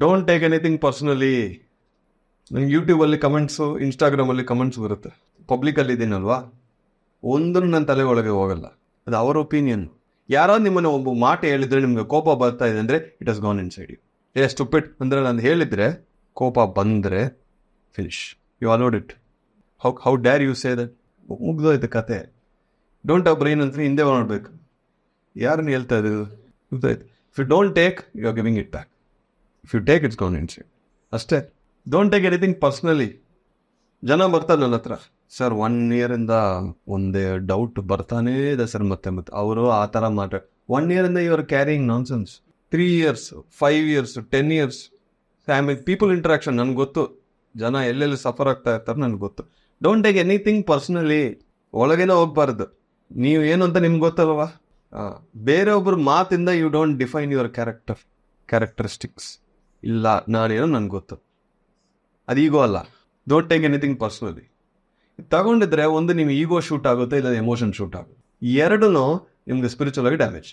Don't take anything personally. ನಂಗೆ ಯೂಟ್ಯೂಬಲ್ಲಿ comments, ಇನ್ಸ್ಟಾಗ್ರಾಮಲ್ಲಿ ಕಮೆಂಟ್ಸ್ ಬರುತ್ತೆ. ಪಬ್ಲಿಕಲ್ಲಿ ಇದ್ದೀನಲ್ವಾ, ಒಂದನ್ನು ನನ್ನ ತಲೆ ಒಳಗೆ ಹೋಗಲ್ಲ. ಅದು ಅವರ ಒಪಿನಿಯನ್. ಯಾರೋ ನಿಮ್ಮನ್ನು ಒಬ್ಬ ಮಾತು ಹೇಳಿದ್ರೆ ನಿಮ್ಗೆ ಕೋಪ ಬರ್ತಾ ಇದೆ ಅಂದರೆ it has gone inside you. Stupid ಅಂದರೆ ನಾನು ಹೇಳಿದರೆ ಕೋಪ ಬಂದರೆ finish, you allowed it. How dare you say that? ಮುಗ್ದೋಯ್ತು ಕತೆ. ಡೋಂಟ್ ಹವ್ ಬ್ರೈನ್ ಅಂದರೆ ಹಿಂದೆ ನೋಡ್ಬೇಕು. ಯಾರನ್ನು ಹೇಳ್ತಾ ಇದ್ದು ಗೊತ್ತಾಯ್ತು. If you don't take, you are giving it back. If you take, it's gone inside ಅಷ್ಟೇ. Don't take anything personally. ಜನ ಬರ್ತಾರೆ ನನ್ನ ಹತ್ರ, ಸರ್ 1 ಇಯರಿಂದ ಒಂದೇ ಡೌಟ್ ಬರ್ತಾನೇ ಇದೆ ಸರ್, ಮತ್ತೆ ಅವರು ಆ ಥರ ಮಾತಾಡ. 1 ಇಯರಿಂದ you are carrying nonsense. 3 years, 5 years, 10 years people interaction ನನಗೆ ಗೊತ್ತು. ಜನ ಎಲ್ಲೆಲ್ಲಿ ಸಫರ್ ಆಗ್ತಾ ಇರ್ತಾರೆ ನನಗೆ ಗೊತ್ತು. Don't take anything personally. ಒಳಗೇನೆ ಹೋಗ್ಬಾರ್ದು. ನೀವು ಏನು ಅಂತ ನಿಮ್ಗೆ ಗೊತ್ತಲ್ವಾ? ಬೇರೆಯೊಬ್ಬರ ಮಾತಿಂದ you don't define your characteristics. ಇಲ್ಲ, ನಾನೇನೋ ನನಗೆ ಗೊತ್ತು, ಅದು ಈಗೋ ಅಲ್ಲ. Don't take anything personally. ತಗೊಂಡಿದ್ರೆ ಒಂದು ನಿಮ್ಮ ಈಗೋ ಶೂಟ್ ಆಗುತ್ತೆ, ಇಲ್ಲ ಎಮೋಷನ್ ಶೂಟ್ ಆಗುತ್ತೆ. ಎರಡೂ ನಿಮ್ಗೆ ಸ್ಪಿರಿಚುವಲ್ ಆಗಿ ಡ್ಯಾಮೇಜ್.